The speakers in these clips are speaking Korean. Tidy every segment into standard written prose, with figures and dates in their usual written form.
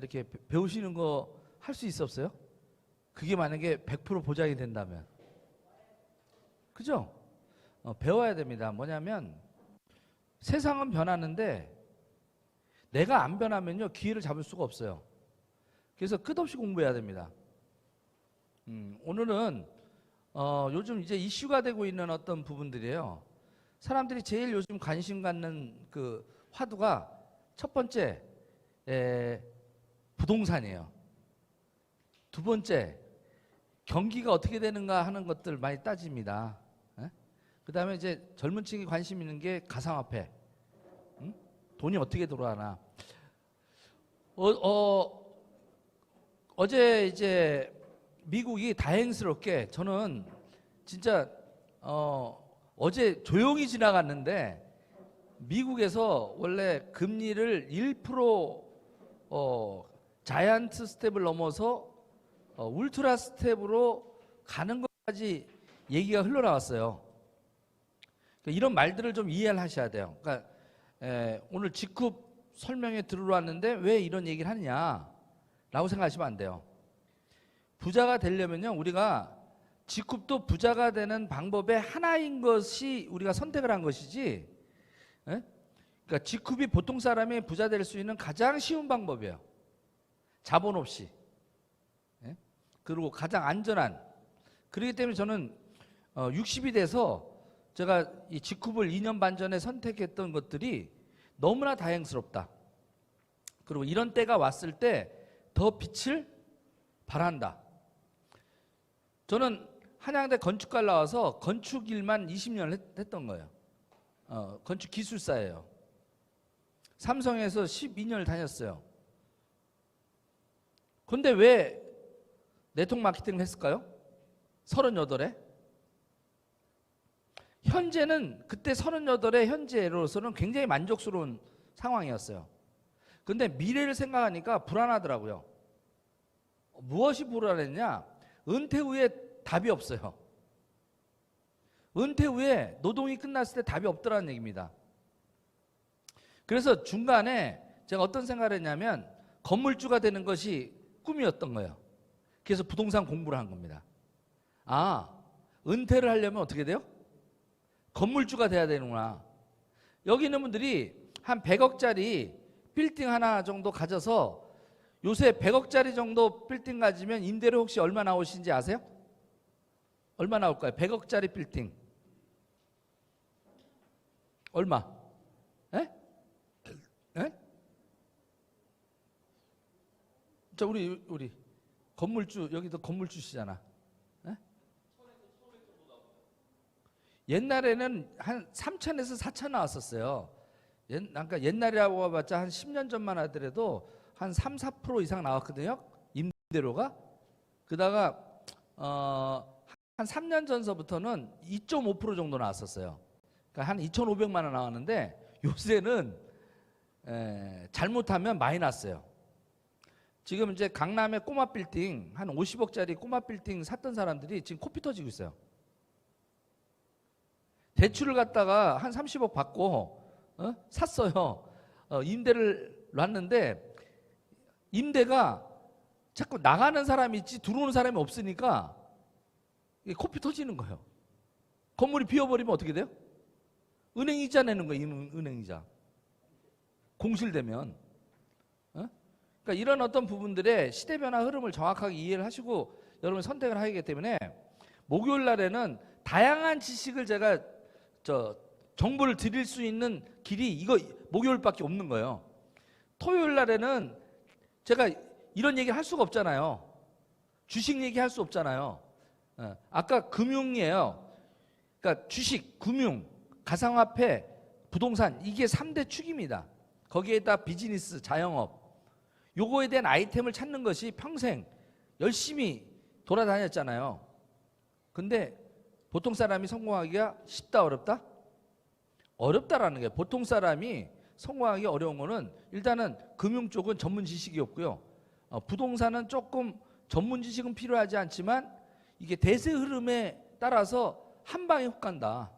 이렇게 배우시는 거 할 수 있었어요? 그게 만약에 100% 보장이 된다면. 그죠? 배워야 됩니다. 뭐냐면 세상은 변하는데 내가 안 변하면요 기회를 잡을 수가 없어요. 그래서 끝없이 공부해야 됩니다. 오늘은 요즘 이제 이슈가 되고 있는 어떤 부분들이에요. 사람들이 제일 요즘 관심 갖는 그 화두가 첫 번째 부동산이에요. 두 번째 경기가 어떻게 되는가 하는 것들 많이 따집니다. 그 다음에 이제 젊은 층이 관심 있는 게 가상화폐. 돈이 어떻게 돌아가나. 어제 이제 미국이 다행스럽게 저는 진짜 어제 조용히 지나갔는데 미국에서 원래 금리를 1% 자이언트 스텝을 넘어서 울트라 스텝으로 가는 것까지 얘기가 흘러나왔어요. 이런 말들을 좀 이해를 하셔야 돼요. 그러니까 오늘 직급 설명에 들어왔는데 왜 이런 얘기를 하느냐라고 생각하시면 안 돼요. 부자가 되려면요 우리가 직급도 부자가 되는 방법의 하나인 것이 우리가 선택을 한 것이지, 그러니까 직급이 보통 사람이 부자 될 수 있는 가장 쉬운 방법이에요. 자본 없이. 그리고 가장 안전한. 그렇기 때문에 저는 60이 돼서 제가 이 직급을 2년 반 전에 선택했던 것들이 너무나 다행스럽다. 그리고 이런 때가 왔을 때 더 빛을 발한다. 저는 한양대 건축과를 나와서 건축 일만 20년을 했던 거예요. 건축 기술사예요. 삼성에서 12년을 다녔어요. 근데 왜 네트워크 마케팅을 했을까요? 38에? 현재는 그때 38의 현재로서는 굉장히 만족스러운 상황이었어요. 근데 미래를 생각하니까 불안하더라고요. 무엇이 불안했냐? 은퇴 후에 답이 없어요. 은퇴 후에 노동이 끝났을 때 답이 없더라는 얘기입니다. 그래서 중간에 제가 어떤 생각을 했냐면 건물주가 되는 것이 꿈이었던 거예요. 그래서 부동산 공부를 한 겁니다. 은퇴를 하려면 어떻게 돼요? 건물주가 돼야 되는구나. 여기 있는 분들이 한 100억짜리 빌딩 하나 정도 가져서 요새 100억짜리 정도 빌딩 가지면 임대료 혹시 얼마 나오시는지 아세요? 얼마 나올까요? 100억짜리 빌딩. 얼마? 에? 자, 우리 건물주, 여기도 건물주시잖아. 옛날에는 한 3천에서 4천 나왔었어요. 그러니까 옛날이라고 해봤자 한 10년 전만 하더라도 한 3, 4% 이상 나왔거든요. 임대료가. 그다가 한 3년 전서부터는 2.5% 정도 나왔었어요. 그러니까 한 2,500만 원 나왔는데 요새는 잘못하면 마이너스예요. 지금 이제 강남의 꼬마 빌딩 한 50억짜리 꼬마 빌딩 샀던 사람들이 지금 코피 터지고 있어요. 대출을 갖다가 한 30억 받고 샀어요. 임대를 놨는데 임대가 자꾸 나가는 사람이 있지 들어오는 사람이 없으니까 코피 터지는 거예요. 건물이 비어버리면 어떻게 돼요? 은행 이자 내는 거예요. 은행 이자. 공실되면. 그러니까 이런 어떤 부분들의 시대 변화 흐름을 정확하게 이해를 하시고 여러분 선택을 하기 때문에 목요일 날에는 다양한 지식을 제가 정보를 드릴 수 있는 길이 이거 목요일밖에 없는 거예요. 토요일 날에는 제가 이런 얘기 할 수가 없잖아요. 주식 얘기 할 수 없잖아요. 아까 금융이에요. 그러니까 주식, 금융, 가상화폐, 부동산 이게 3대 축입니다. 거기에다 비즈니스, 자영업 요거에 대한 아이템을 찾는 것이 평생 열심히 돌아다녔잖아요. 근데 보통 사람이 성공하기가 쉽다 어렵다? 어렵다라는 게 보통 사람이 성공하기 어려운 거는 일단은 금융 쪽은 전문 지식이 없고요. 부동산은 조금 전문 지식은 필요하지 않지만 이게 대세 흐름에 따라서 한 방에 훅 간다.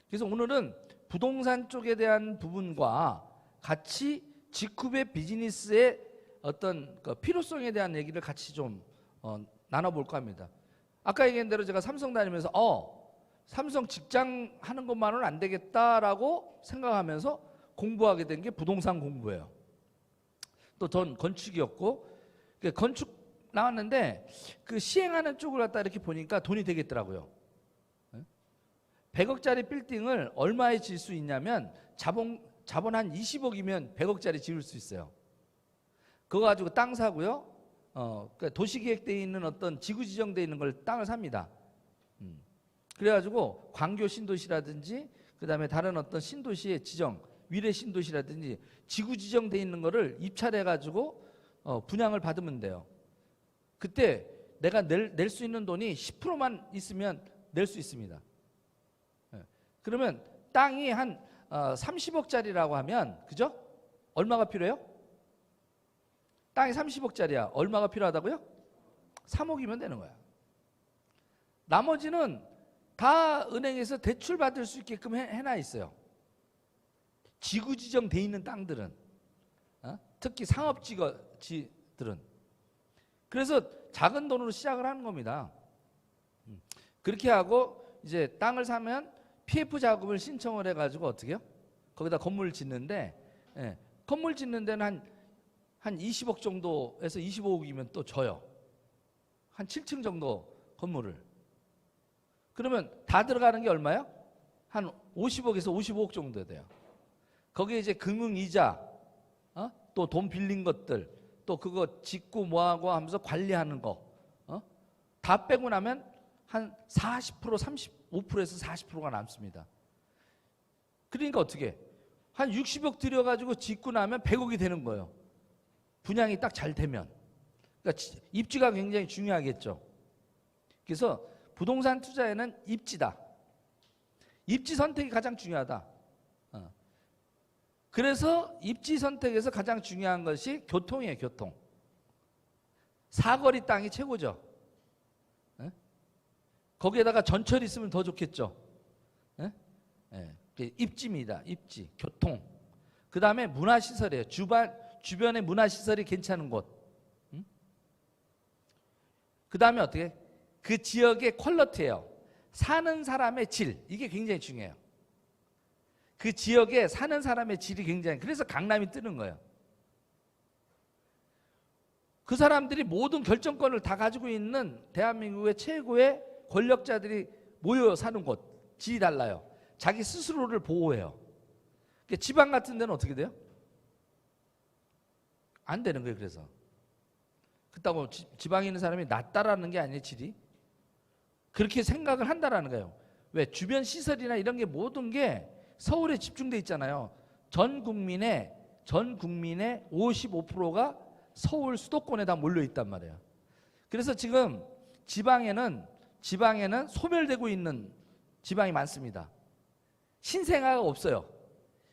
그래서 오늘은 부동산 쪽에 대한 부분과 같이 직후의 비즈니스의 어떤 그 필요성에 대한 얘기를 같이 좀 나눠볼까 합니다. 아까 얘기한 대로 제가 삼성 다니면서 삼성 직장 하는 것만은 안 되겠다라고 생각하면서 공부하게 된 게 부동산 공부예요. 또 전 건축이었고, 건축 나왔는데 그 시행하는 쪽을 갖다 이렇게 보니까 돈이 되겠더라고요. 100억짜리 빌딩을 얼마에 질 수 있냐면 자본 한 20억이면 100억짜리 지을 수 있어요. 그거 가지고 땅 사고요. 그러니까 도시계획되어 있는 어떤 지구 지정되어 있는 걸 땅을 삽니다. 그래가지고 광교 신도시라든지 그 다음에 다른 어떤 신도시의 지정, 위례 신도시라든지 지구 지정되어 있는 거를 입찰해가지고 분양을 받으면 돼요. 그때 내가 낼 수 있는 돈이 10%만 있으면 낼 수 있습니다. 그러면 땅이 한 30억짜리라고 하면, 그죠? 얼마가 필요해요? 땅이 30억짜리야. 얼마가 필요하다고요? 3억이면 되는 거야. 나머지는 다 은행에서 대출 받을 수 있게끔 해놔 있어요. 지구 지정돼 있는 땅들은, 특히 상업지들은. 그래서 작은 돈으로 시작을 하는 겁니다. 그렇게 하고 이제 땅을 사면 PF 자금을 신청을 해가지고 어떻게 해요? 거기다 건물을 짓는데, 건물 짓는 데는 한 20억 정도에서 25억이면 또 줘요. 한 7층 정도 건물을. 그러면 다 들어가는 게 얼마예요? 한 50억에서 55억 정도 돼요. 거기에 이제 금융이자, 또 돈 빌린 것들, 또 그거 짓고 뭐하고 하면서 관리하는 거, 다 빼고 나면 한 40%, 35%에서 40%가 남습니다. 그러니까 어떻게? 한 60억 들여가지고 짓고 나면 100억이 되는 거예요. 분양이 딱 잘 되면. 그러니까 입지가 굉장히 중요하겠죠. 그래서 부동산 투자에는 입지다. 입지 선택이 가장 중요하다. 그래서 입지 선택에서 가장 중요한 것이 교통이에요. 교통. 사거리 땅이 최고죠. 거기에다가 전철이 있으면 더 좋겠죠. 입지입니다. 입지, 교통. 그 다음에 문화시설이에요. 주변에 문화시설이 괜찮은 곳. 그 다음에 어떻게? 그 지역의 퀄리티예요. 사는 사람의 질. 이게 굉장히 중요해요. 그 지역에 사는 사람의 질이 굉장히, 그래서 강남이 뜨는 거예요. 그 사람들이 모든 결정권을 다 가지고 있는 대한민국의 최고의 권력자들이 모여 사는 곳, 질이 달라요. 자기 스스로를 보호해요. 지방 같은 데는 어떻게 돼요? 안 되는 거예요. 그래서 그렇다고 지방에 있는 사람이 낫다라는 게 아니에요. 질이 그렇게 생각을 한다라는 거예요. 왜? 주변 시설이나 이런 게 모든 게 서울에 집중돼 있잖아요. 전 국민의 55%가 서울 수도권에 다 몰려 있단 말이에요. 그래서 지금 지방에는 소멸되고 있는 지방이 많습니다. 신생아가 없어요.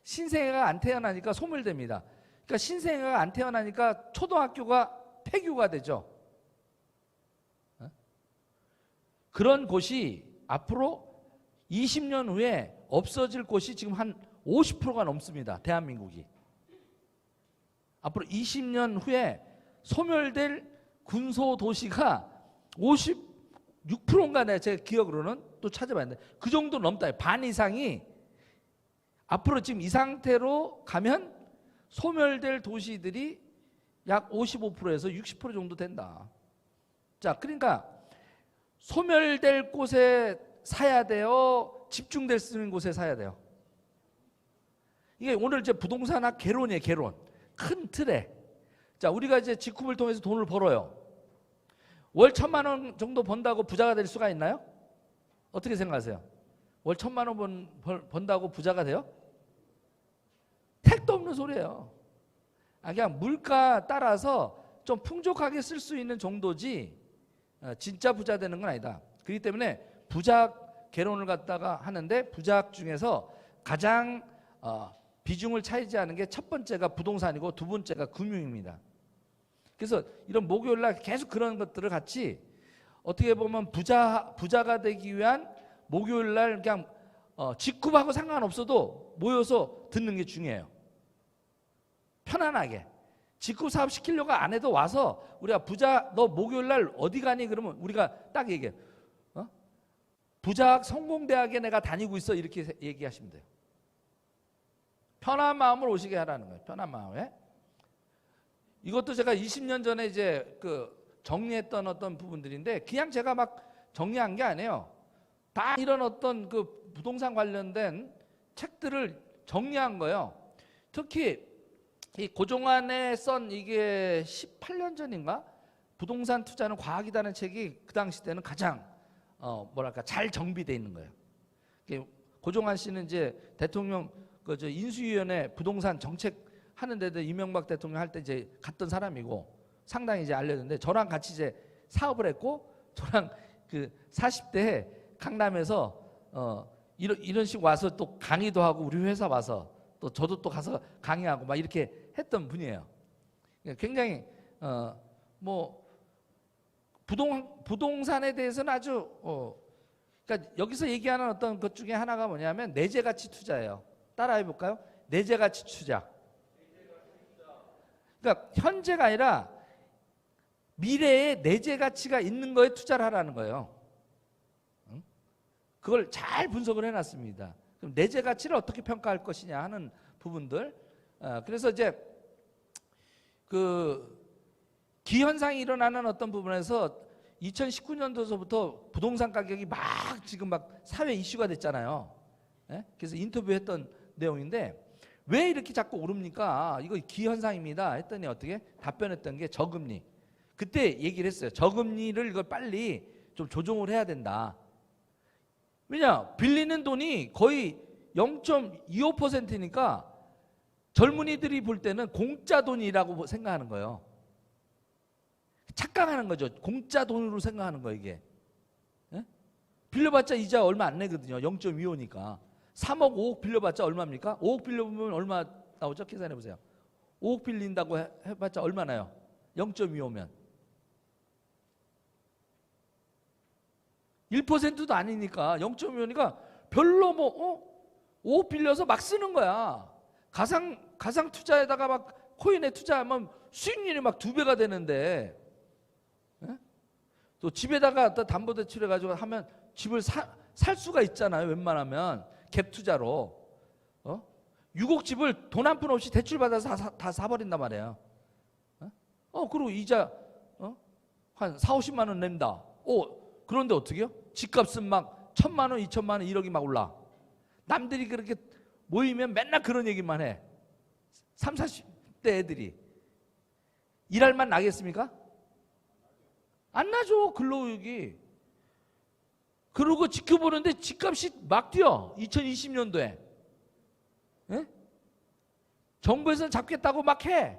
신생아가 안 태어나니까 소멸됩니다. 그러니까 신생아가 안 태어나니까 초등학교가 폐교가 되죠. 그런 곳이 앞으로 20년 후에 없어질 곳이 지금 한 50%가 넘습니다. 대한민국이. 앞으로 20년 후에 소멸될 군소도시가 56%인가 제 기억으로는 또 찾아봤는데 그 정도 넘다. 반 이상이 앞으로 지금 이 상태로 가면 소멸될 도시들이 약 55%에서 60% 정도 된다. 자, 그러니까 소멸될 곳에 사야 돼요? 집중될 수 있는 곳에 사야 돼요? 이게 오늘 이제 부동산학 개론이에요. 개론. 큰 틀에. 자, 우리가 이제 직후를 통해서 돈을 벌어요. 월 1,000만 원 정도 번다고 부자가 될 수가 있나요? 어떻게 생각하세요? 월 1,000만 원 번다고 부자가 돼요? 택도 없는 소리예요. 그냥 물가 따라서 좀 풍족하게 쓸 수 있는 정도지 진짜 부자 되는 건 아니다. 그렇기 때문에 부작 개론을 갖다가 하는데 부작 중에서 가장 비중을 차지하는 게 첫 번째가 부동산이고 두 번째가 금융입니다. 그래서 이런 목요일날 계속 그런 것들을 같이 어떻게 보면 부자가 되기 위한 목요일날 그냥 직급하고 상관없어도 모여서 듣는 게 중요해요. 편안하게 직구 사업 시키려고 안 해도 와서 우리가 부자 너 목요일 날 어디 가니 그러면 우리가 딱 얘기해. 부자학 성공대학에 내가 다니고 있어 이렇게 얘기하시면 돼요. 편한 마음을 오시게 하라는 거예요. 편한 마음에. 이것도 제가 20년 전에 이제 정리했던 어떤 부분들인데 그냥 제가 막 정리한 게 아니에요. 다 이런 어떤 부동산 관련된 책들을 정리한 거예요. 특히 이 고종환에 쓴 이게 18년 전인가? 부동산 투자는 과학이라는 책이 그 당시 때는 가장 뭐랄까 잘 정비되어 있는 거예요. 고종환 씨는 이제 대통령 인수위원회 부동산 정책 하는 데도 이명박 대통령 할 때 이제 갔던 사람이고 상당히 이제 알려졌는데 저랑 같이 이제 사업을 했고 저랑 40대에 강남에서 이런 식 와서 또 강의도 하고 우리 회사 와서 또 저도 또 가서 강의하고 막 이렇게 했던 분이에요. 굉장히 뭐 부동산에 대해서는 아주 그러니까 여기서 얘기하는 어떤 것 중에 하나가 뭐냐면 내재 가치 투자예요. 따라해 볼까요? 내재 가치 투자. 그러니까 현재가 아니라 미래에 내재 가치가 있는 거에 투자를 하라는 거예요. 그걸 잘 분석을 해놨습니다. 그럼 내재 가치를 어떻게 평가할 것이냐 하는 부분들. 그래서 이제 기현상이 일어나는 어떤 부분에서 2019년도서부터 부동산 가격이 막 지금 막 사회 이슈가 됐잖아요. 그래서 인터뷰했던 내용인데 왜 이렇게 자꾸 오릅니까? 이거 기현상입니다. 했더니 어떻게 답변했던 게 저금리. 그때 얘기를 했어요. 저금리를 이걸 빨리 좀 조정을 해야 된다. 왜냐? 빌리는 돈이 거의 0.25%니까 젊은이들이 볼 때는 공짜 돈이라고 생각하는 거예요. 착각하는 거죠. 공짜 돈으로 생각하는 거예요, 이게. 빌려봤자 이자 얼마 안 내거든요. 0.25니까. 3억, 5억 빌려봤자 얼마입니까? 5억 빌려보면 얼마 나오죠? 계산해 보세요. 5억 빌린다고 해봤자 얼마 나요? 0.25면 1%도 아니니까 0.25니까 별로 5억 빌려서 막 쓰는 거야. 가상 투자에다가 막 코인에 투자하면 수익률이 막 2배가 되는데 또 집에다가 담보대출 해가지고 하면 집을 살 수가 있잖아요. 웬만하면 갭 투자로 6억 집을 돈 한 푼 없이 대출 받아서 다 사버린단 말이에요. 그리고 이자 한 4, 50만 원 낸다. 그런데 어떻게요? 집값은 막 1,000만 원, 2,000만 원, 1억이 막 올라. 남들이 그렇게 모이면 맨날 그런 얘기만 해. 30, 40대 애들이. 일할 만 나겠습니까? 안 나죠. 근로의욕이. 그러고 지켜보는데 집값이 막 뛰어. 2020년도에. 정부에서는 잡겠다고 막 해.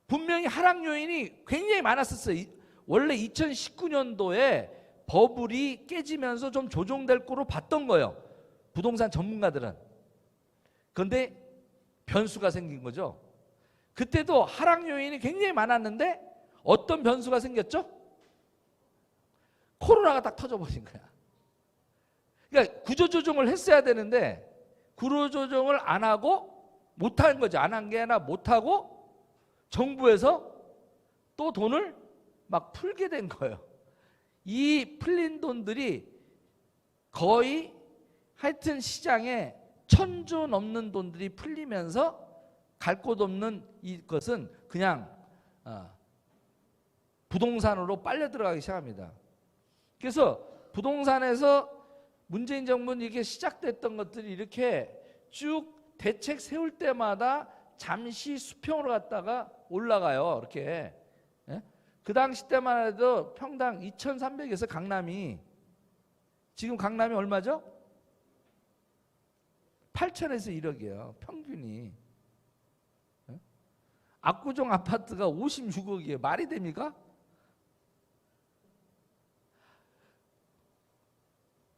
분명히 하락 요인이 굉장히 많았었어요. 원래 2019년도에 버블이 깨지면서 좀 조정될 거로 봤던 거예요. 부동산 전문가들은. 그런데 변수가 생긴 거죠. 그때도 하락 요인이 굉장히 많았는데 어떤 변수가 생겼죠? 코로나가 딱 터져버린 거야. 그러니까 구조조정을 했어야 되는데 구조조정을 안 하고 못한 거죠. 안 한 게 아니라 못하고 정부에서 또 돈을 막 풀게 된 거예요. 이 풀린 돈들이 거의 하여튼 시장에 1,000조 넘는 돈들이 풀리면서 갈 곳 없는 이것은 그냥 부동산으로 빨려 들어가기 시작합니다. 그래서 부동산에서 문재인 정부는 이렇게 시작됐던 것들이 이렇게 쭉 대책 세울 때마다 잠시 수평으로 갔다가 올라가요. 이렇게. 그 당시 때만 해도 평당 2,300에서 강남이 지금 강남이 얼마죠? 8천에서 1억이에요. 평균이. 압구정 아파트가 56억이에요. 말이 됩니까?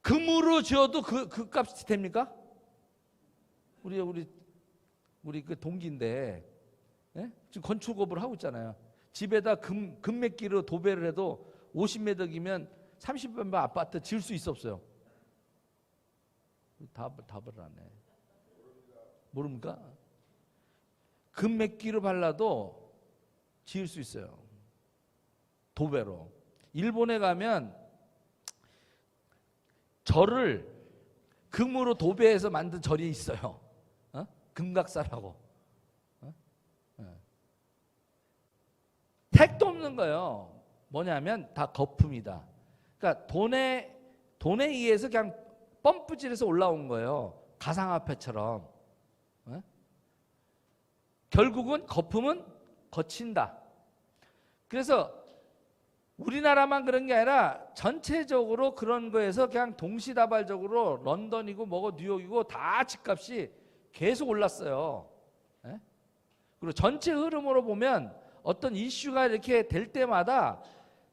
금으로 지어도 그 값이 됩니까? 우리 그 동기인데 지금 건축업을 하고 있잖아요. 집에다 금메끼로 도배를 해도 50매덕이면 30평 아파트 지을 수 있어 없어요? 답을 안 해. 모릅니까? 금맥기로 발라도 지을 수 있어요. 도배로. 일본에 가면 절을 금으로 도배해서 만든 절이 있어요. 금각사라고. 택도 없는 거예요. 뭐냐면 다 거품이다. 그러니까 돈에 의해서 그냥 펌프질해서 올라온 거예요. 가상화폐처럼. 결국은 거품은 거친다. 그래서 우리나라만 그런 게 아니라 전체적으로 그런 거에서 그냥 동시다발적으로 런던이고 뭐고 뉴욕이고 다 집값이 계속 올랐어요. 그리고 전체 흐름으로 보면 어떤 이슈가 이렇게 될 때마다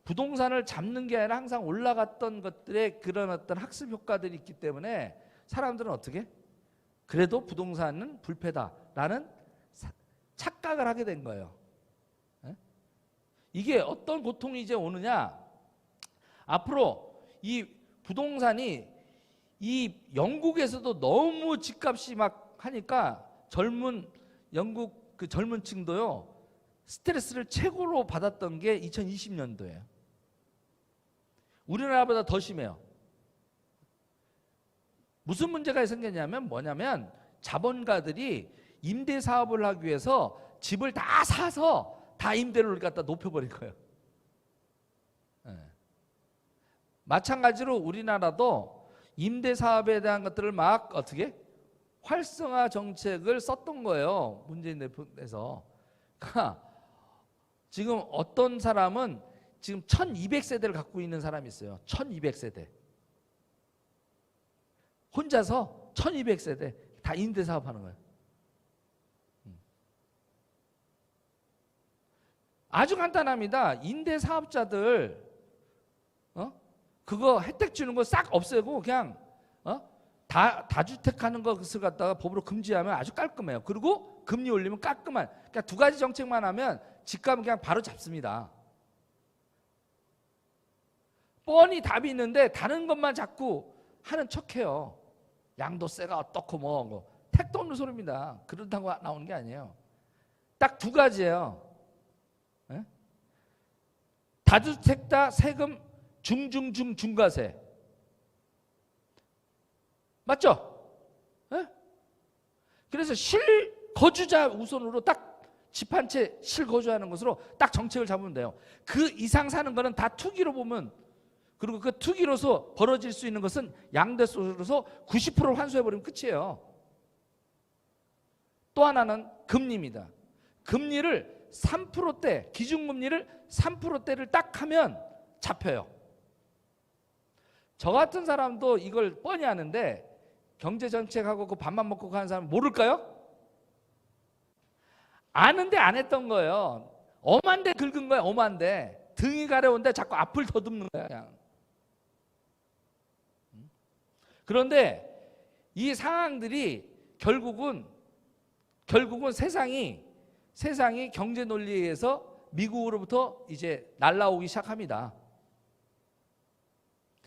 부동산을 잡는 게 아니라 항상 올라갔던 것들의 그런 어떤 학습 효과들이 있기 때문에 사람들은 어떻게? 그래도 부동산은 불패다라는 착각을 하게 된 거예요. 이게 어떤 고통이 이제 오느냐? 앞으로 이 부동산이 이 영국에서도 너무 집값이 막 하니까 영국 그 젊은 층도요 스트레스를 최고로 받았던 게 2020년도예요. 우리나라보다 더 심해요. 무슨 문제가 생겼냐면 뭐냐면 자본가들이 임대 사업을 하기 위해서 집을 다 사서 다 임대료를 갖다 높여버린 거예요. 마찬가지로 우리나라도 임대 사업에 대한 것들을 막 어떻게 활성화 정책을 썼던 거예요. 문재인 대표에서. 그러니까 지금 어떤 사람은 지금 1200세대를 갖고 있는 사람이 있어요. 1200세대. 혼자서 1200세대 다 임대 사업하는 거예요. 아주 간단합니다. 임대 사업자들 그거 혜택 주는 거 싹 없애고 그냥 다주택 하는 것을 갖다가 법으로 금지하면 아주 깔끔해요. 그리고 금리 올리면 깔끔한. 그러니까 두 가지 정책만 하면 집값은 그냥 바로 잡습니다. 뻔히 답이 있는데 다른 것만 자꾸 하는 척해요. 양도세가 어떻고 뭐 택도 없는 소리입니다. 그렇다고 나오는 게 아니에요. 딱 두 가지예요. 다주택자 세금 중과세. 맞죠? 그래서 실거주자 우선으로 딱 집 한 채 실거주하는 것으로 딱 정책을 잡으면 돼요. 그 이상 사는 거는 다 투기로 보면, 그리고 그 투기로서 벌어질 수 있는 것은 양도세로서 90%를 환수해버리면 끝이에요. 또 하나는 금리입니다. 금리를 3%대, 기준금리를 3%대를 딱 하면 잡혀요. 저 같은 사람도 이걸 뻔히 아는데 경제정책하고 그 밥만 먹고 가는 사람 모를까요? 아는데 안 했던 거예요. 엄한데 긁은 거야. 엄한데 등이 가려운데 자꾸 앞을 더듬는 거야 그냥. 그런데 이 상황들이 결국은 세상이 경제 논리에 의해서 미국으로부터 이제 날라오기 시작합니다.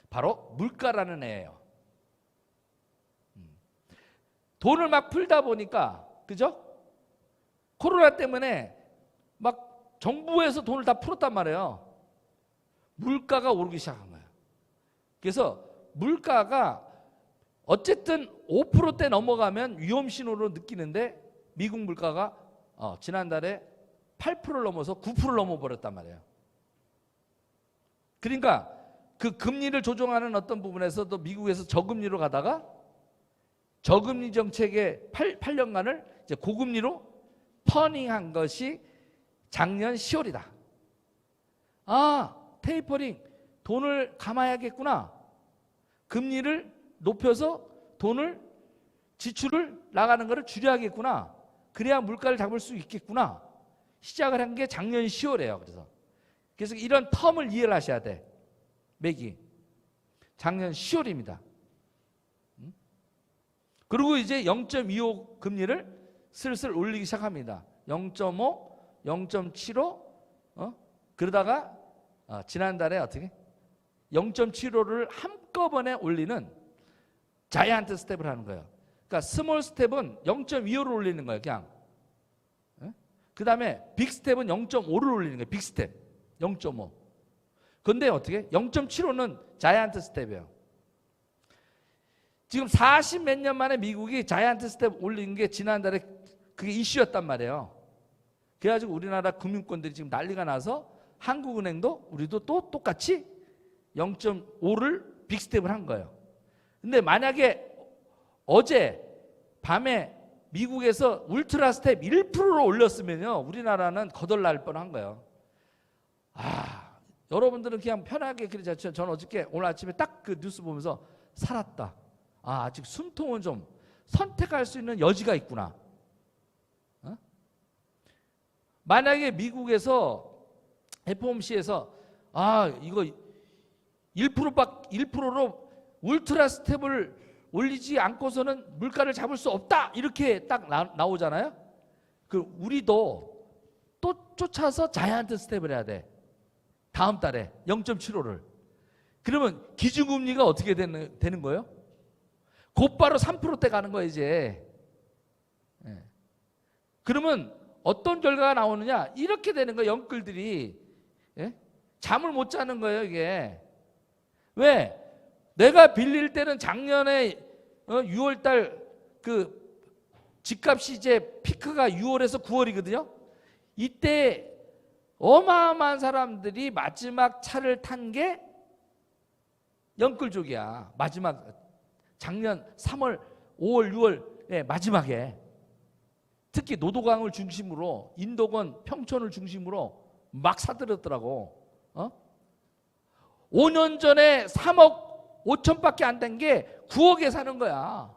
바로 물가라는 애예요. 돈을 막 풀다 보니까, 그죠? 코로나 때문에 막 정부에서 돈을 다 풀었단 말이에요. 물가가 오르기 시작한 거예요. 그래서 물가가 어쨌든 5%대 넘어가면 위험 신호로 느끼는데 미국 물가가 지난달에 8%를 넘어서 9%를 넘어버렸단 말이에요. 그러니까 그 금리를 조정하는 어떤 부분에서도 미국에서 저금리로 가다가 저금리 정책의 8년간을 이제 고금리로 터닝한 것이 작년 10월이다. 테이퍼링, 돈을 감아야겠구나. 금리를 높여서 지출을 나가는 것을 줄여야겠구나. 그래야 물가를 잡을 수 있겠구나. 시작을 한 게 작년 10월이에요. 그래서 이런 텀을 이해를 하셔야 돼. 맥이 작년 10월입니다. 그리고 이제 0.25 금리를 슬슬 올리기 시작합니다. 0.5, 0.75 그러다가 지난달에 어떻게 0.75를 한꺼번에 올리는 자이언트 스텝을 하는 거예요. 그러니까 스몰 스텝은 0.25를 올리는 거예요. 그냥 그 다음에 빅스텝은 0.5를 올리는 거예요. 빅스텝 0.5. 근데 어떻게? 0.75는 자이언트 스텝이에요. 지금 40 몇 년 만에 미국이 자이언트 스텝 올린 게 지난달에 그게 이슈였단 말이에요. 그래가지고 우리나라 금융권들이 지금 난리가 나서 한국은행도 우리도 또 똑같이 0.5를 빅스텝을 한 거예요. 근데 만약에 어제 밤에 미국에서 울트라 스텝 1%로 올렸으면요, 우리나라는 거덜날 뻔한 거예요. 여러분들은 그냥 편하게 그러죠. 저는 어저께 오늘 아침에 딱 그 뉴스 보면서 살았다. 아직 숨통은 좀 선택할 수 있는 여지가 있구나. 만약에 미국에서 FOMC에서 이거 1%로 울트라 스텝을 올리지 않고서는 물가를 잡을 수 없다 이렇게 딱 나오잖아요. 그 우리도 또 쫓아서 자이언트 스텝을 해야 돼. 다음 달에 0.75를. 그러면 기준금리가 어떻게 되는 거예요? 곧바로 3%대 가는 거예요 이제. 그러면 어떤 결과가 나오느냐? 이렇게 되는 거예요. 영끌들이. 잠을 못 자는 거예요 이게. 왜? 내가 빌릴 때는 작년에 6월달 그 집값이 이제 피크가 6월에서 9월이거든요. 이때 어마어마한 사람들이 마지막 차를 탄 게 영끌족이야. 마지막 작년 3월, 5월, 6월 마지막에 특히 노도강을 중심으로 인도권, 평촌을 중심으로 막 사들였더라고. 5년 전에 3억 5천밖에 안 된 게 9억에 사는 거야.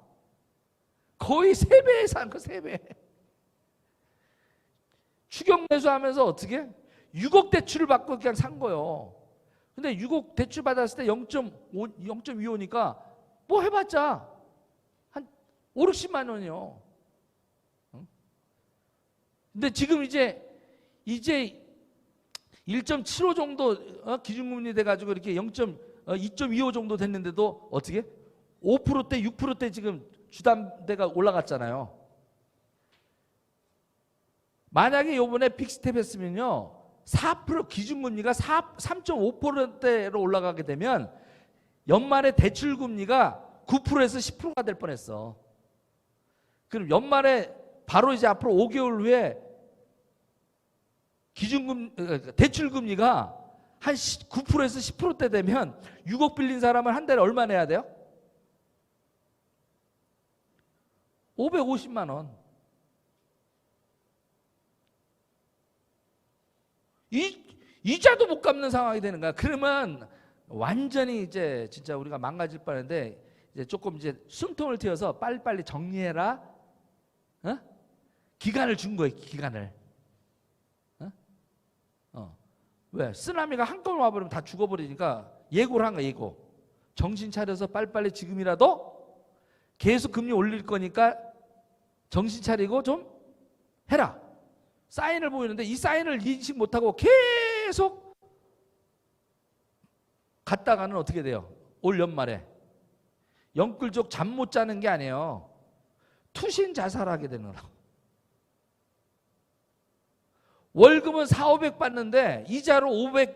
거의 3배에 사는 거, 3배. 추경 매수하면서 어떻게? 6억 대출을 받고 그냥 산 거예요. 근데 6억 대출 받았을 때 0.25니까 뭐 해봤자 한 5, 60만 원이요. 근데 지금 이제 1.75 정도 기준금리 돼가지고 이렇게 2.25 정도 됐는데도 어떻게? 5%대, 6%대 지금 주담대가 올라갔잖아요. 만약에 이번에 빅스텝 했으면요, 4% 기준금리가 3.5%대로 올라가게 되면 연말에 대출금리가 9%에서 10%가 될 뻔했어. 그럼 연말에 바로 이제 앞으로 5개월 후에 대출금리가 한 9%에서 10%대 되면 6억 빌린 사람은 한 달에 얼마 내야 돼요? 550만 원. 이자도 못 갚는 상황이 되는 거야. 그러면 완전히 이제 진짜 우리가 망가질 뻔했는데 이제 조금 이제 숨통을 틔워서 빨리빨리 정리해라. 기간을 준 거예요. 기간을. 왜? 쓰나미가 한꺼번에 와버리면 다 죽어버리니까 예고를 한 거야. 예고. 정신 차려서 빨리빨리 지금이라도 계속 금리 올릴 거니까 정신 차리고 좀 해라. 사인을 보이는데 이 사인을 인식 못하고 계속 갔다가는 어떻게 돼요? 올 연말에 영끌족 잠 못 자는 게 아니에요. 투신 자살하게 되는 거라고. 월급은 4, 500 받는데 이자로 500에서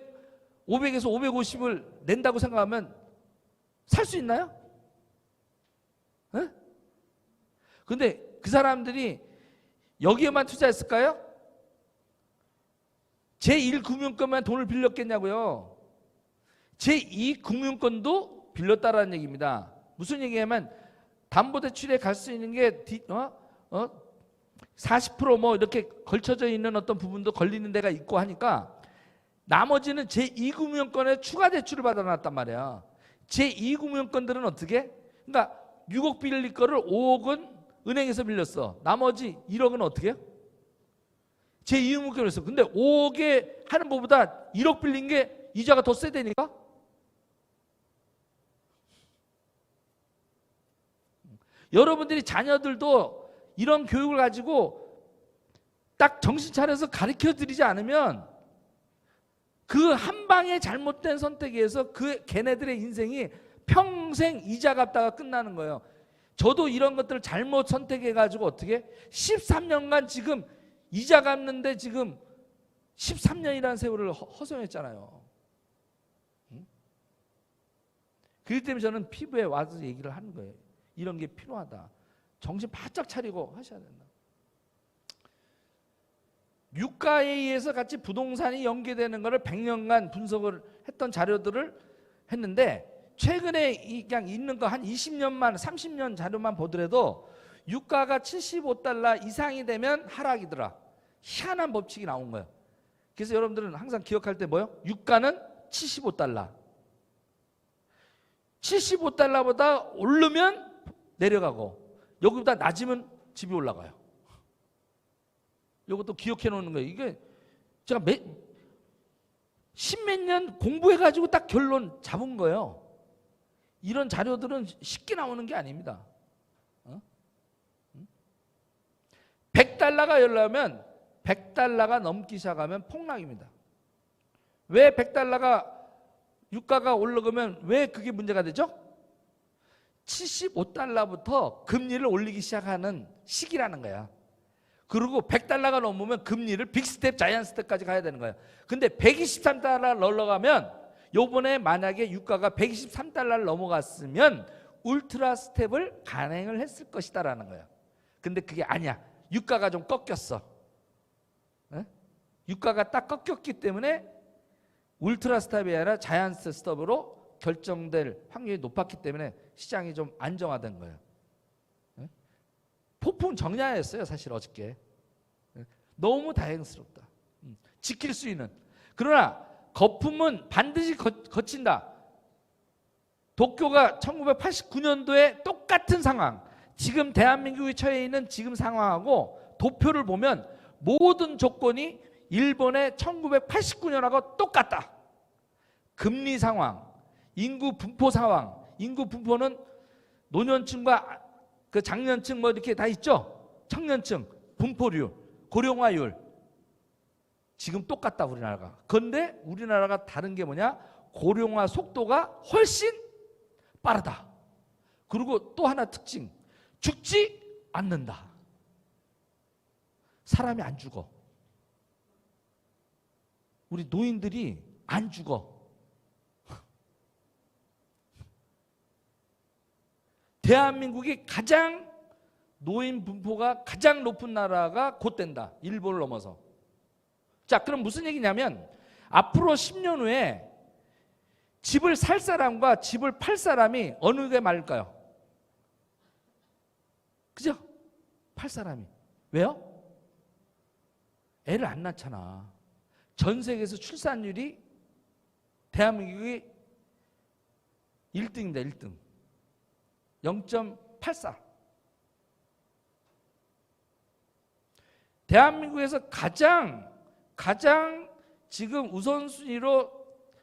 550을 낸다고 생각하면 살 수 있나요? 근데 그 사람들이 여기에만 투자했을까요? 제1금융권만 돈을 빌렸겠냐고요. 제2금융권도 빌렸다라는 얘기입니다. 무슨 얘기냐면 담보대출에 갈 수 있는 게 40% 이렇게 걸쳐져 있는 어떤 부분도 걸리는 데가 있고 하니까 나머지는 제2금융권에 추가 대출을 받아놨단 말이야. 제2금융권들은 어떻게? 그러니까 6억 빌릴 거를 5억은 은행에서 빌렸어. 나머지 1억은 어떻게 해요? 제2금융권에서 빌렸어. 근데 5억에 하는 것보다 1억 빌린 게 이자가 더 세다니까? 여러분들이 자녀들도 이런 교육을 가지고 딱 정신 차려서 가르쳐 드리지 않으면 그 한 방의 잘못된 선택에 의해서 걔네들의 인생이 평생 이자 갚다가 끝나는 거예요. 저도 이런 것들을 잘못 선택해 가지고 어떻게 13년간 지금 이자 갚는데 지금 13년이라는 세월을 허송했잖아요. 그렇기 때문에 저는 피부에 와서 얘기를 하는 거예요. 이런 게 필요하다. 정신 바짝 차리고 하셔야 된다. 유가에 의해서 같이 부동산이 연계되는 것을 100년간 분석을 했던 자료들을 했는데, 최근에 그냥 있는 거 한 20년만 30년 자료만 보더라도 유가가 75달러 이상이 되면 하락이더라. 희한한 법칙이 나온 거예요. 그래서 여러분들은 항상 기억할 때 뭐요? 유가는 75달러. 75달러보다 오르면 내려가고 여기보다 낮으면 집이 올라가요. 이것도 기억해 놓는 거예요. 이게 제가 십몇 년 공부해가지고 딱 결론 잡은 거예요. 이런 자료들은 쉽게 나오는 게 아닙니다. 100달러가 열려면 100달러가 넘기 시작하면 폭락입니다. 왜 100달러가 유가가 올라가면 왜 그게 문제가 되죠? 75달러부터 금리를 올리기 시작하는 시기라는 거야. 그리고 100달러가 넘으면 금리를 빅스텝, 자이언트스텝까지 가야 되는 거예요. 근데 123달러 넘어가면, 요번에 만약에 유가가 123달러를 넘어갔으면 울트라 스텝을 간행을 했을 것이다라는 거예요. 근데 그게 아니야. 유가가 좀 꺾였어. 네? 유가가 딱 꺾였기 때문에 울트라 스텝이 아니라 자이언트 스텝으로 결정될 확률이 높았기 때문에 시장이 좀 안정화된 거예요. 네? 폭풍 정야였어요, 사실 어저께. 네? 너무 다행스럽다. 지킬 수 있는. 그러나 거품은 반드시 거친다. 도쿄가 1989년도에 똑같은 상황, 지금 대한민국이 처해 있는 지금 상황하고 도표를 보면 모든 조건이 일본의 1989년하고 똑같다. 금리 상황, 인구 분포 상황, 인구 분포는 노년층과 그 장년층 뭐 이렇게 다 있죠. 청년층, 분포율, 고령화율 지금 똑같다, 우리나라가. 그런데 우리나라가 다른 게 뭐냐? 고령화 속도가 훨씬 빠르다. 그리고 또 하나 특징, 죽지 않는다. 사람이 안 죽어. 우리 노인들이 안 죽어. 대한민국이 가장 노인 분포가 가장 높은 나라가 곧 된다. 일본을 넘어서. 자, 그럼 무슨 얘기냐면 앞으로 10년 후에 집을 살 사람과 집을 팔 사람이 어느 게 많을까요? 그죠? 팔 사람이. 왜요? 애를 안 낳잖아. 전 세계에서 출산율이 대한민국이 1등입니다. 1등. 0.84. 대한민국에서 가장 지금 우선순위로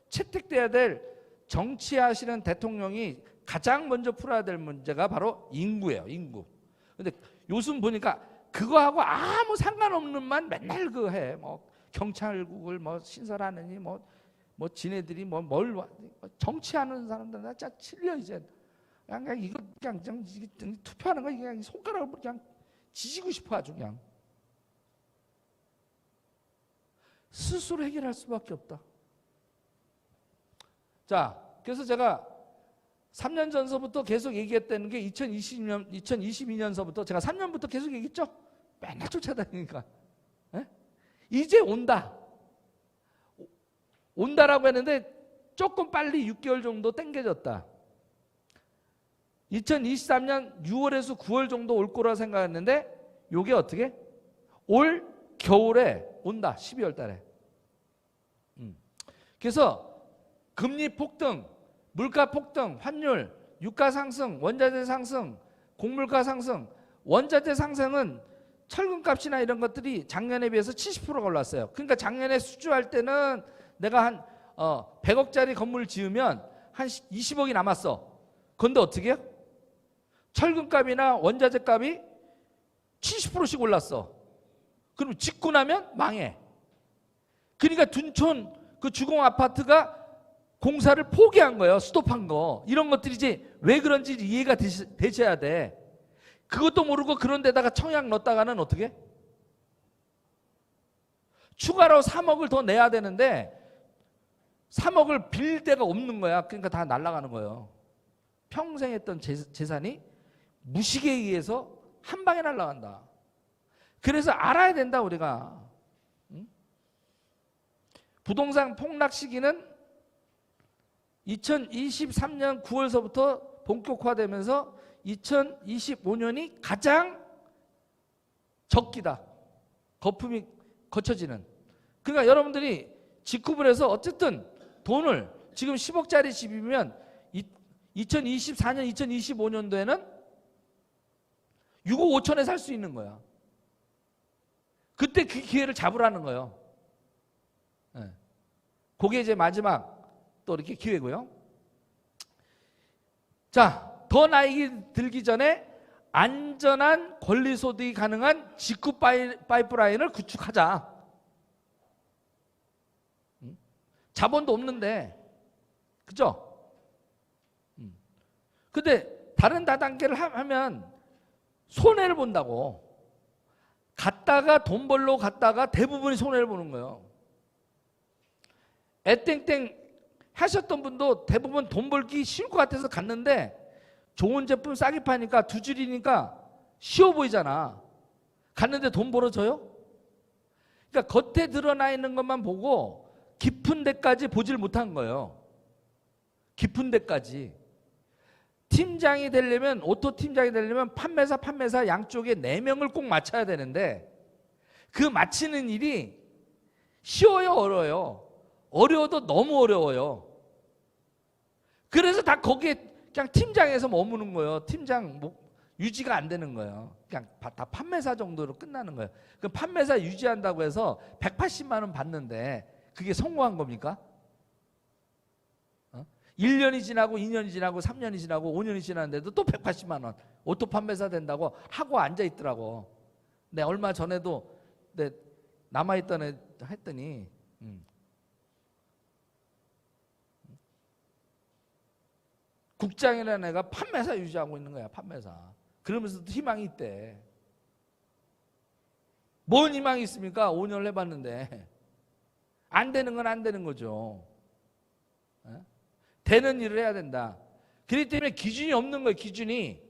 채택돼야 될 정치하시는 대통령이 가장 먼저 풀어야 될 문제가 바로 인구예요. 인구. 근데 요즘 보니까 그거하고 아무 상관없는 만 맨날 그거 해. 뭐 경찰국을 뭐 신설하느니 뭐 지네들이 뭘 정치하는 사람들 나 진짜 질려 이제. 그냥 이거 그냥 투표하는 거 그냥 손가락을 그냥 지지고 싶어 아주 그냥. 스스로 해결할 수밖에 없다. 자, 그래서 제가 3년 전서부터 계속 얘기했다는 게 2022년서부터 제가 3년부터 계속 얘기했죠. 맨날 쫓아다니니까. 에? 이제 온다라고 했는데 조금 빨리 6개월 정도 당겨졌다. 2023년 6월에서 9월 정도 올 거라 생각했는데 요게 어떻게? 올 겨울에 온다. 12월 달에. 그래서 금리 폭등, 물가 폭등, 환율, 유가 상승, 원자재 상승, 곡물가 상승. 원자재 상승은 철근값이나 이런 것들이 작년에 비해서 70%가 올랐어요. 그러니까 작년에 수주할 때는 내가 한 100억짜리 건물을 지으면 한 20억이 남았어. 그런데 어떻게 해요? 철근값이나 원자재 값이 70%씩 올랐어. 그럼 짓고 나면 망해. 그러니까 둔촌 그 주공 아파트가 공사를 포기한 거예요. 스톱한 거. 이런 것들이 이제 왜 그런지 이해가 되셔야 돼. 그것도 모르고 그런 데다가 청약 넣었다가는 어떻게? 추가로 3억을 더 내야 되는데 3억을 빌 데가 없는 거야. 그러니까 다 날아가는 거예요. 평생 했던 재산이 무식에 의해서 한 방에 날아간다. 그래서 알아야 된다 우리가. 부동산 폭락 시기는 2023년 9월서부터 본격화되면서 2025년이 가장 적기다. 거품이 거쳐지는. 그러니까 여러분들이 직구를 해서 어쨌든 돈을 지금 10억짜리 집이면 2024년, 2025년도에는 6억 5천에 살 수 있는 거야. 그때 그 기회를 잡으라는 거예요. 네. 그게 이제 마지막 또 이렇게 기회고요. 자, 더 나이 들기 전에 안전한 권리소득이 가능한 직구 파이프라인을 구축하자. 자본도 없는데, 그죠? 근데 다른 다단계를 하면 손해를 본다고. 갔다가 돈 벌러 갔다가 대부분이 손해를 보는 거예요. 애땡땡 하셨던 분도 대부분 돈 벌기 쉬울 것 같아서 갔는데 좋은 제품 싸게 파니까 두 줄이니까 쉬워 보이잖아. 갔는데 돈 벌어져요? 그러니까 겉에 드러나 있는 것만 보고 깊은 데까지 보질 못한 거예요. 깊은 데까지. 팀장이 되려면, 오토 팀장이 되려면 판매사 양쪽에 4명을 꼭 맞춰야 되는데 그 맞히는 일이 쉬워요, 어려워요? 어려워도 너무 어려워요. 그래서 다 거기에 그냥 팀장에서 머무는 거예요. 팀장 유지가 안 되는 거예요. 그냥 다 판매사 정도로 끝나는 거예요. 그 판매사 유지한다고 해서 180만 원 받는데 그게 성공한 겁니까? 1년이 지나고 2년이 지나고 3년이 지나고 5년이 지났는데도 또 180만 원 오토 판매사 된다고 하고 앉아 있더라고. 근데 얼마 전에도 남아있던 애 했더니 국장이라는 애가 판매사 유지하고 있는 거야. 판매사. 그러면서도 희망이 있대. 뭔 희망이 있습니까? 5년을 해봤는데 안 되는 건 안 되는 거죠. 되는 일을 해야 된다. 그렇기 때문에 기준이 없는 거예요. 기준이.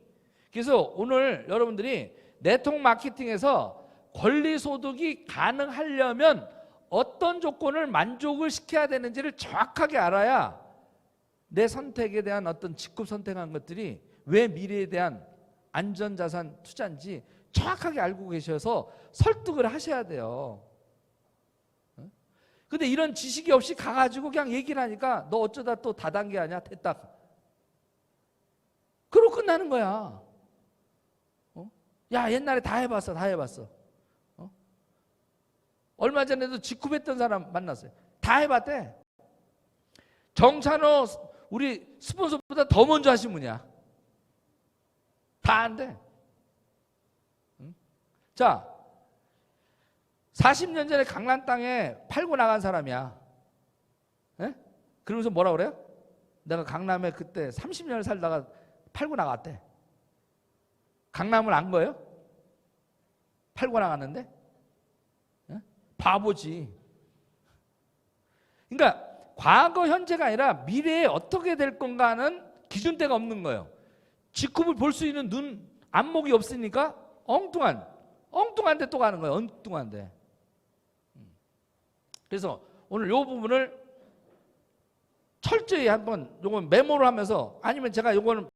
그래서 오늘 여러분들이 네트워크 마케팅에서 권리소득이 가능하려면 어떤 조건을 만족을 시켜야 되는지를 정확하게 알아야 내 선택에 대한 어떤 직급 선택한 것들이 왜 미래에 대한 안전자산 투자인지 정확하게 알고 계셔서 설득을 하셔야 돼요. 근데 이런 지식이 없이 가가지고 그냥 얘기를 하니까 너 어쩌다 또 다단계 하냐? 됐다. 그러고 끝나는 거야. 야, 옛날에 다 해봤어. 얼마 전에도 직급했던 사람 만났어요. 다 해봤대. 정찬호 우리 스폰서보다 더 먼저 하신 분이야. 다 안 돼. 자, 40년 전에 강남 땅에 팔고 나간 사람이야. 에? 그러면서 뭐라 그래요? 내가 강남에 그때 30년을 살다가 팔고 나갔대. 강남을 안 거예요? 팔고 나갔는데? 에? 바보지. 그러니까 과거 현재가 아니라 미래에 어떻게 될 건가 하는 기준대가 없는 거예요. 직급을 볼 수 있는 눈, 안목이 없으니까 엉뚱한 데 또 가는 거예요. 엉뚱한 데. 그래서 오늘 이 부분을 철저히 한번 요건 메모를 하면서 아니면 제가 요거는